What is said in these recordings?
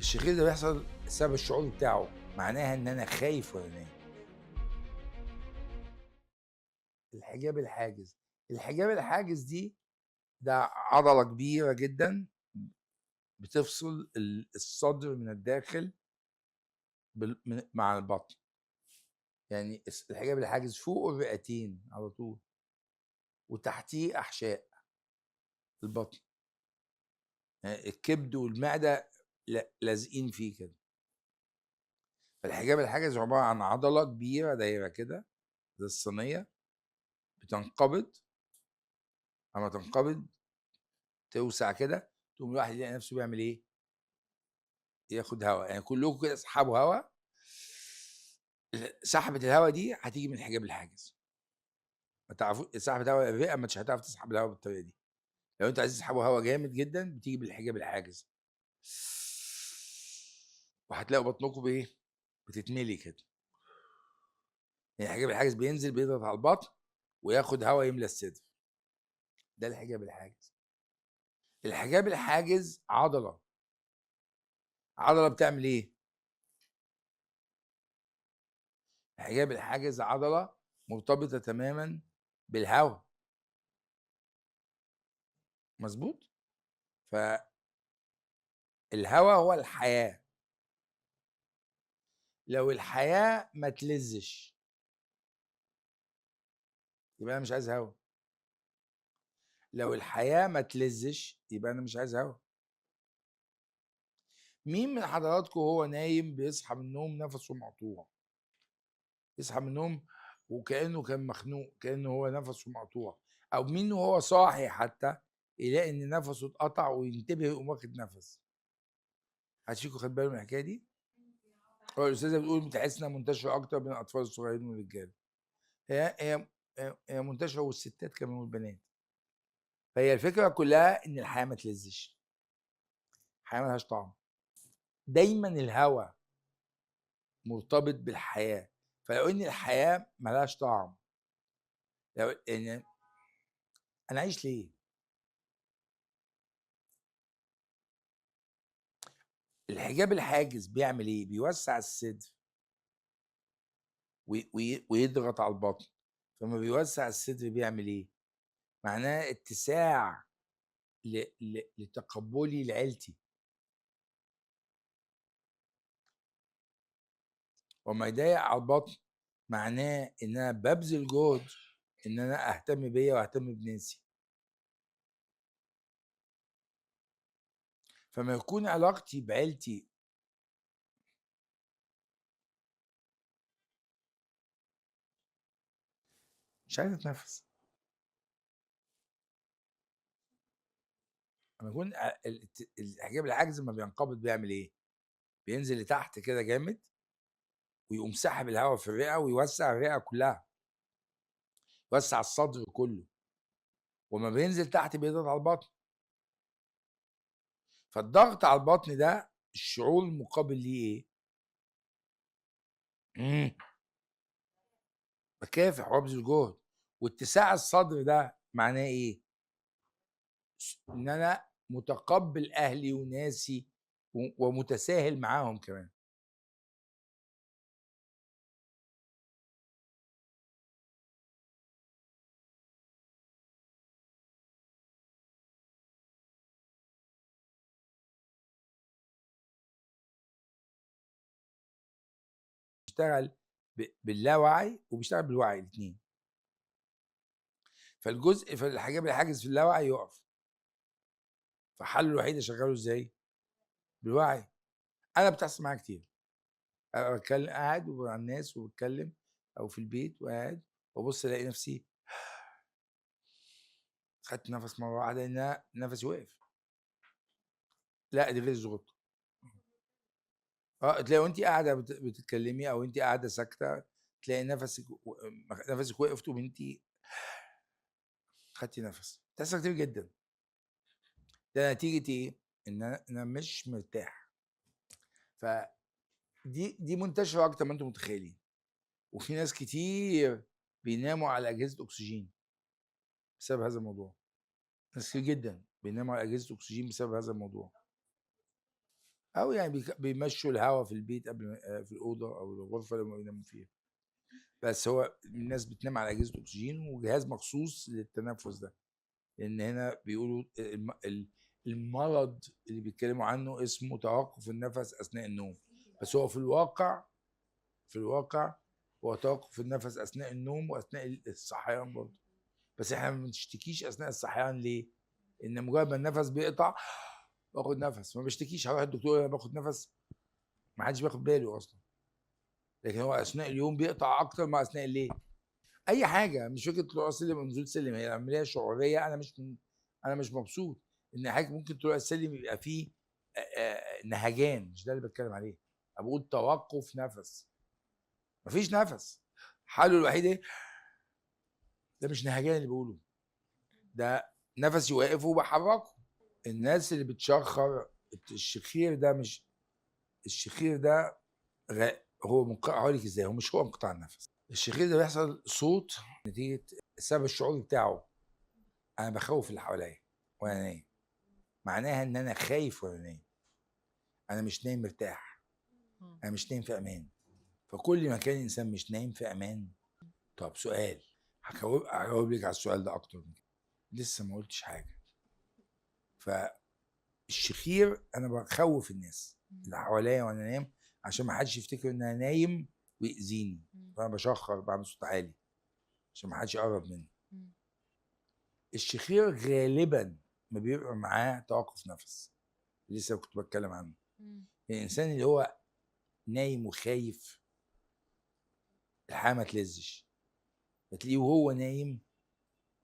الشخير ده بيحصل بسبب الشعور بتاعه، معناها ان انا خايف وانا نايم. الحجاب الحاجز، الحجاب الحاجز دي ده عضلة كبيرة جدا بتفصل الصدر من الداخل مع البطن. يعني الحجاب الحاجز فوق الرئتين على طول، وتحتيه احشاء البطن، يعني الكبد والمعدة لازقين فيه كده. فالحجاب الحاجز عبارة عن عضلة كبيرة دايرة كده زي الصينية، بتنقبض. اما تنقبض توسع كده، تقوم الواحد يلاقي نفسه بيعمل ايه؟ ياخد هواء. يعني كلكم كده اسحبوا هواء، سحبة الهواء دي هتيجي من الحجاب الحاجز. ما تعرفوا سحبة هواء الرئة مش هتعرف تسحب الهواء بالطريقة دي. لو انتوا عايزين تسحبوا هواء جامد جدا بتيجي بالحجاب الحاجز، وهتلاقوا بطنكم بايه؟ بتتملي كده. يعني الحجاب الحاجز بينزل بيضغط على البطن وياخد هواء يملى الصدر. ده الحجاب الحاجز. الحجاب الحاجز عضلة. عضلة بتعمل ايه؟ الحجاب الحاجز عضلة مرتبطة تماما بالهواء. مظبوط. فالهواء هو الحياة. لو الحياة ما تلزش يبقى أنا مش عايز هواء. لو الحياة ما تلزش يبقى أنا مش عايز هواء. مين من حضراتكم هو نايم بيصحى من النوم نفسه مقطوع؟ يصحى من النوم وكأنه كان مخنوق، كأنه هو نفسه مقطوع. أو مين وهو صاحي حتى يلاقي إن نفسه اتقطع وينتبه يقوم واخد نفس؟ حد فيكم خد باله من الحكاية دي؟ هو الأستاذة بتقول بتحس إنها منتشرة أكتر بين الأطفال الصغيرين والرجالة. هي منتشرة والستات كمان والبنات. فهي الفكرة كلها إن الحياة ما تلزش. الحياة ملهاش طعم. دايما الهوى مرتبط بالحياة. فلو إن الحياة ملهاش طعم، لو إن أنا عايش ليه؟ الحجاب الحاجز بيعمل إيه؟ بيوسع الصدر ويضغط على البطن. فما بيوسع الصدر بيعمل إيه؟ معناه اتساع لتقبلي لعيلتي. وما يضايق على البطن معناه ان انا ببذل جهد ان انا اهتم بيا واهتم بنفسي. فما يكون علاقتي بعيلتي مش عايز اتنفس. لما يكون الحجاب الحاجز لما بينقبض بيعمل ايه؟ بينزل لتحت كده جامد، ويقوم ساحب الهواء في الرئه ويوسع الرئه كلها، يوسع الصدر كله. وما بينزل تحت بيضغط على البطن. فالضغط على البطن ده الشعور المقابل ليه ايه؟ بكافح وابذل جهد. واتساع الصدر ده معناه ايه؟ ان انا متقبل اهلي وناسي ومتساهل معاهم كمان. بيشتغل باللاوعي وبيشتغل بالوعي الاثنين. فالجزء في الحجاب الحاجز في اللاوعي يقف. فحله الوحيد اشغله ازاي؟ بالوعي. انا بتحصل معايا كتير. أبقى بتكلم قاعد مع الناس وبتكلم، او في البيت وقاعد، وابص الاقي نفسي خدت نفس مره واحده ان نفسي وقف. لا دي غير الضغط. تلاقي وانت قاعده بتتكلمي او انت قاعده ساكته، تلاقي نفسك وقفت وانت خدتي نفس. بتحصل كتير جدا. ده نتيجه ايه؟ ان انا مش مرتاح. فدي منتشره اكتر ما انتم متخيلين. وفي ناس كتير بيناموا على اجهزه اكسجين بسبب هذا الموضوع. ناس كتير جدا بيناموا على اجهزه اكسجين بسبب هذا الموضوع. او يعني بيمشوا الهواء في البيت قبل في الاوضه او الغرفه اللي هم بيناموا فيها. بس هو الناس بتنام على اجهزه اكسجين وجهاز مخصوص للتنفس ده، لان هنا بيقولوا المرض اللي بيتكلموا عنه اسمه توقف النفس اثناء النوم. بس هو في الواقع هو توقف النفس اثناء النوم واثناء الصحيان برضه. بس احنا ما بنشتكيش اثناء الصحيان ليه؟ ان مجرد ما النفس بيقطع باخد نفس، ما بشتكيش هروح الدكتور انا باخد نفس، ما حدش بياخد باله اصلا. لكن هو اثناء اليوم بيقطع اكتر ما اثناء الليل. اي حاجه، مش فكره طلوع السلم ونزول سلم، هي عمليه شعوريه. انا مش مبسوط ان حاجه ممكن طلوع السلم يبقى فيه نهجان، مش ده اللي بتكلم عليه. انا بقول توقف نفس، مفيش نفس، حله الوحيد ايه؟ ده مش نهجان اللي بقوله، ده نفسي واقف وبحركه. الناس اللي بتشخر الشخير ده مش الشخير ده هو هقول لك ازاي، هو مش هو انقطاع النفس. الشخير ده بيحصل صوت نتيجه السبب الشعوري بتاعه. انا بخوف اللي حواليا وانا نايم، معناها ان انا خايف وانا نايم، انا مش نايم مرتاح، انا مش نايم في امان. فكل ما كان الانسان مش نايم في امان. طب سؤال، هجاوب لك على السؤال ده اكتر من كده، لسه ما قلتش حاجه. فالشخير انا بخوف الناس اللي حواليا وانا نايم عشان ما حدش يفتكر ان انا نايم ويأذيني، فانا بشخر بعمل صوت عالي عشان ما حدش يقرب مني. الشخير غالبا ما بيبقى معاه توقف نفس، لسه كنت بتكلم عنه. الانسان اللي هو نايم وخايف الحياه ما تلزش، بتلاقيه وهو نايم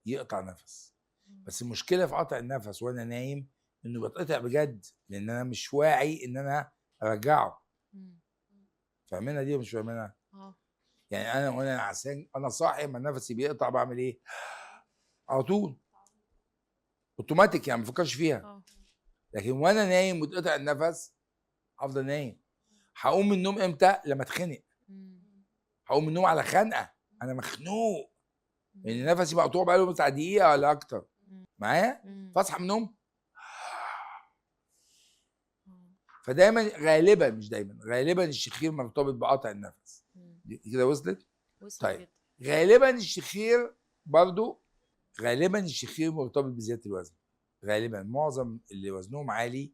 يقطع نفس. بس المشكله في قطع النفس وانا نايم انه بتقطع بجد، لان انا مش واعي ان انا ارجعه. فاهمينها دي ولا مش فاهمينها؟ يعني انا وانا نعسان انا صاحي اما نفسي بيقطع بعمل ايه؟ على طول اوتوماتيك، يعني ما بفكرش فيها. لكن وانا نايم وتقطع النفس هفضل نايم. هقوم من النوم امتى؟ لما اتخنق. هقوم من النوم على خنقه، انا مخنوق لان نفسي مقطوع بقاله بتاع دقيقه ولا اكتر معايا، فاصحى من النوم. فدايما غالبا، مش دايما، غالبا الشخير مرتبط بقطع النفس. دي كده وصلت؟ طيب غالبا الشخير برضو، غالبا الشخير مرتبط بزياده الوزن. غالبا معظم اللي وزنهم عالي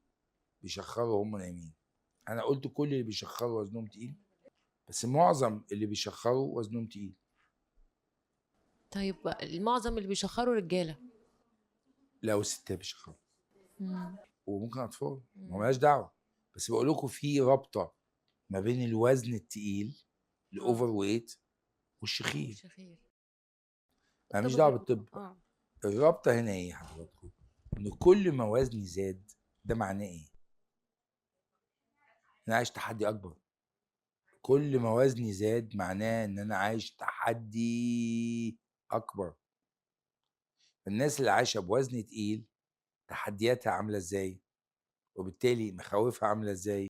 بيشخروا وهم نايمين. انا قلت كل اللي بيشخروا وزنهم تقيل، بس معظم اللي بيشخروا وزنهم تقيل. طيب المعظم اللي بيشخروا رجاله؟ لو الستات بيشخروا وممكن اطفال، ما مالهاش دعوه. بس بقول لكم في رابطه ما بين الوزن التقيل الاوفر ويت والشخير. انا مش دعوه بالطب. الرابطه هنا ايه حضراتكم؟ ان كل ما وزني زاد ده معناه ايه؟ انا عايش تحدي اكبر. كل ما وزني زاد معناه ان انا عايش تحدي اكبر. الناس اللي عايشه بوزن تقيل تحدياتها عامله ازاي؟ وبالتالي مخاوفها عامله ازاي؟